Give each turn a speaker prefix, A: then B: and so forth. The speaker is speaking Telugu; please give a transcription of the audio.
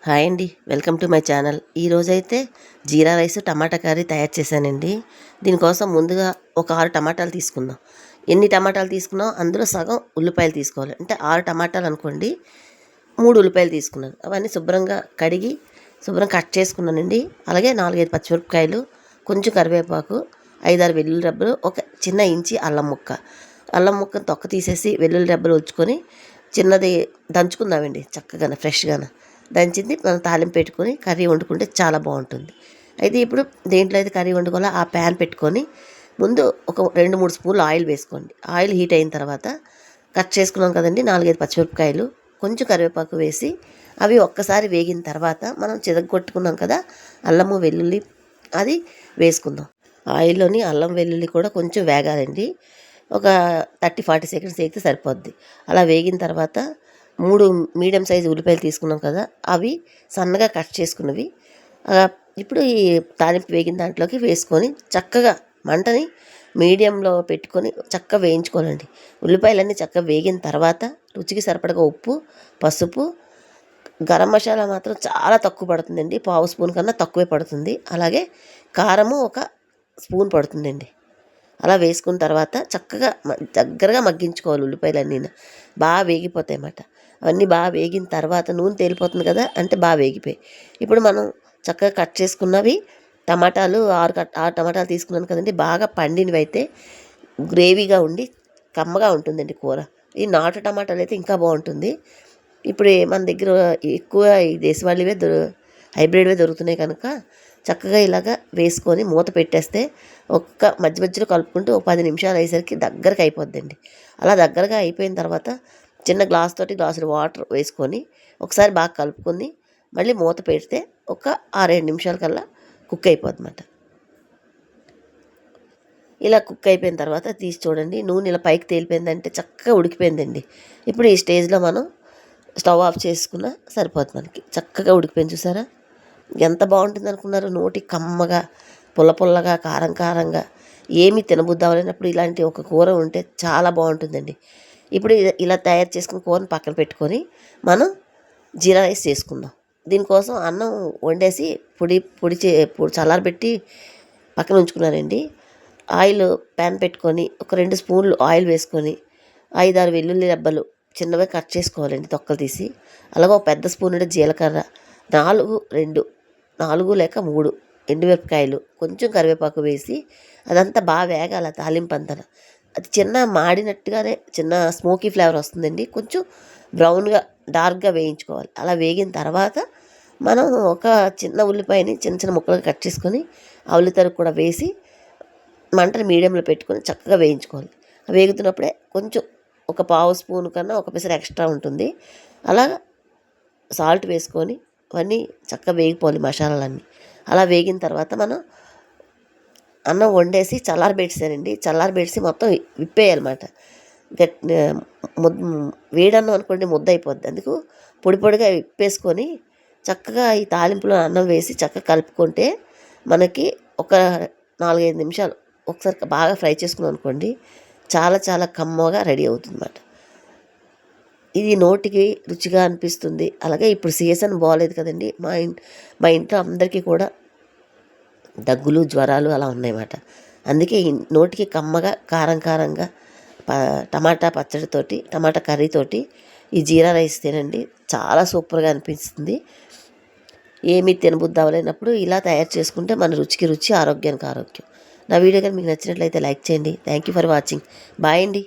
A: హాయ్ అండి, వెల్కమ్ టు మై ఛానల్. ఈరోజైతే జీరా రైస్ టమాటా కర్రీ తయారు చేశానండి. దీనికోసం ముందుగా ఒక 6 టమాటాలు తీసుకుందాం. ఎన్ని టమాటాలు తీసుకున్నాం అందులో సగం ఉల్లిపాయలు తీసుకోవాలి. అంటే 6 టమాటాలు అనుకోండి, 3 ఉల్లిపాయలు తీసుకున్నాను. అవన్నీ శుభ్రంగా కడిగి కట్ చేసుకున్నానండి. అలాగే 4, 5 పచ్చిమిరపకాయలు, కొంచెం కరివేపాకు, 5, 6 వెల్లుల్లి రెబ్బలు, ఒక చిన్న ఇంచి అల్లం ముక్క. అల్లం ముక్కను తొక్క తీసేసి వెల్లుల్లి రెబ్బలు ఉంచుకొని చిన్నది దంచుకుందామండి. చక్కగా ఫ్రెష్గాన దంచింది మనం తాలింపు పెట్టుకొని కర్రీ వండుకుంటే చాలా బాగుంటుంది. అయితే ఇప్పుడు దేంట్లో అయితే కర్రీ వండుకోవాలో ఆ ప్యాన్ పెట్టుకొని ముందు ఒక 2-3 స్పూన్లు ఆయిల్ వేసుకోండి. ఆయిల్ హీట్ అయిన తర్వాత కట్ చేసుకున్నాం కదండి 4, 5 పచ్చిమిరపకాయలు, కొంచెం కరివేపాకు వేసి అవి ఒక్కసారి వేగిన తర్వాత మనం చితగొట్టుకున్నాం కదా అల్లము వెల్లుల్లి, అది వేసుకుందాం. ఆయిల్లోని అల్లం వెల్లుల్లి కూడా కొంచెం వేగాలండి. ఒక 30-40 సెకండ్స్ వేగితే సరిపోద్ది. అలా వేగిన తర్వాత 3 మీడియం సైజు ఉల్లిపాయలు తీసుకున్నాం కదా, అవి సన్నగా కట్ చేసుకున్నవి ఇప్పుడు ఈ తాలింపు వేగిన దాంట్లోకి వేసుకొని చక్కగా మంటని మీడియంలో పెట్టుకొని చక్కగా వేయించుకోవాలండి. ఉల్లిపాయలన్నీ చక్కగా వేగిన తర్వాత రుచికి సరిపడగా ఉప్పు, పసుపు, గరం మసాలా మాత్రం చాలా తక్కువ పడుతుందండి, పావు స్పూన్ కన్నా తక్కువే పడుతుంది. అలాగే కారము ఒక స్పూన్ పడుతుందండి. అలా వేసుకున్న తర్వాత చక్కగా దగ్గరగా మగ్గించుకోవాలి. ఉల్లిపాయలన్నీ బాగా వేగిపోతాయి అన్నమాట. అవన్నీ బాగా వేగిన తర్వాత నూనె తేలిపోతుంది కదా, అంటే బాగా వేగిపోయి ఇప్పుడు మనం చక్కగా కట్ చేసుకున్నవి టమాటాలు 6 టమాటాలు తీసుకున్నాను కదండి. బాగా పండినవి అయితే గ్రేవీగా ఉండి కమ్మగా ఉంటుందండి కూర. ఈ నాటు టమాటాలు అయితే ఇంకా బాగుంటుంది. ఇప్పుడు మన దగ్గర ఎక్కువ ఈ దేశవాళీవే హైబ్రిడ్వే దొరుకుతున్నాయి కనుక చక్కగా ఇలాగా వేసుకొని మూత పెట్టేస్తే మధ్య మధ్యలో కలుపుకుంటూ ఒక 10 నిమిషాలు అయ్యేసరికి దగ్గరకు అయిపోద్దండి. అలా దగ్గరగా అయిపోయిన తర్వాత చిన్న గ్లాసుడు వాటర్ వేసుకొని ఒకసారి బాగా కలుపుకొని మళ్ళీ మూత పెడితే ఒక 6-7 నిమిషాల కల్లా కుక్ అయిపోద్ది అన్నమాట. ఇలా కుక్ అయిపోయిన తర్వాత తీసి చూడండి, నూనె ఇలా పైకి తేలిపోయిందంటే చక్కగా ఉడికిపోయిందండి. ఇప్పుడు ఈ స్టేజ్లో మనం స్టవ్ ఆఫ్ చేసుకున్న సరిపోతుంది. మనకి చక్కగా ఉడికిపోయింది. చూసారా ఎంత బాగుంటుంది అనుకున్నారు? నోటి కమ్మగా, పుల్లగా, కారంగా ఏమీ తినబుద్ధి అవ్వలేనప్పుడు ఇలాంటి ఒక కూర ఉంటే చాలా బాగుంటుందండి. ఇప్పుడు ఇలా తయారు చేసుకుని కూరని పక్కన పెట్టుకొని మనం జీరా రైస్ చేసుకుందాం. దీనికోసం అన్నం వండేసి పొడి చల్లారబెట్టి పక్కన ఉంచుకున్నానండి. ఆయిల్ ప్యాన్ పెట్టుకొని ఒక 2 స్పూన్లు ఆయిల్ వేసుకొని 5, 6 వెల్లుల్లి రెబ్బలు చిన్నగా కట్ చేసుకోవాలండి, తొక్కలు తీసి. అలాగే ఒక పెద్ద స్పూన్ జీలకర్ర, 4 లేక 3 ఎండుమిరపకాయలు, కొంచెం కరివేపాకు వేసి అదంతా బాగా వేగాల. తాలింపు అంతా అది చిన్న మాడినట్టుగానే చిన్న స్మోకీ ఫ్లేవర్ వస్తుందండి. కొంచెం బ్రౌన్గా డార్క్గా వేయించుకోవాలి. అలా వేగిన తర్వాత మనం ఒక చిన్న ఉల్లిపాయని చిన్న చిన్న ముక్కలుగా కట్ చేసుకొని ఆ ఉల్లితరకు కూడా వేసి మంటని మీడియంలో పెట్టుకొని చక్కగా వేయించుకోవాలి. వేగుతున్నప్పుడే కొంచెం ఒక పావు స్పూన్ కన్నా ఒక పిసరు ఎక్స్ట్రా ఉంటుంది. అలా సాల్ట్ వేసుకొని అవన్నీ చక్కగా వేగిపోవాలి మసాలాలన్నీ. అలా వేగిన తర్వాత మనం అన్నం వండేసి చల్లారబెట్టేసి మొత్తం విప్పేయాలన్నమాట. వేడన్నం అనుకోండి ముద్ద అయిపోద్ది. అందుకు పొడిగా విప్పేసుకొని చక్కగా ఈ తాలింపులో అన్నం వేసి చక్కగా కలుపుకుంటే మనకి ఒక 4-5 నిమిషాలు ఒకసారి బాగా ఫ్రై చేసుకున్నాం అనుకోండి, చాలా చాలా కమ్మగా రెడీ అవుతుంది అన్నమాట. ఇది నోటికి రుచిగా అనిపిస్తుంది. అలాగే ఇప్పుడు సీజన్ బాగోలేదు కదండి, మా ఇంట్లో అందరికీ కూడా దగ్గులు, జ్వరాలు అలా ఉన్నాయన్నమాట. అందుకే నోటికి కమ్మగా కారంగా టమాటా పచ్చడితోటి, టమాటా కర్రీతోటి ఈ జీరా రైస్ తినండి, చాలా సూపర్గా అనిపిస్తుంది. ఏమీ తినబుద్ధి అవ్వలేనప్పుడు ఇలా తయారు చేసుకుంటే మన రుచికి రుచి, ఆరోగ్యానికి ఆరోగ్యం. నా వీడియో కానీ మీకు నచ్చినట్లయితే లైక్ చేయండి. Thank you for watching. Bye అండి.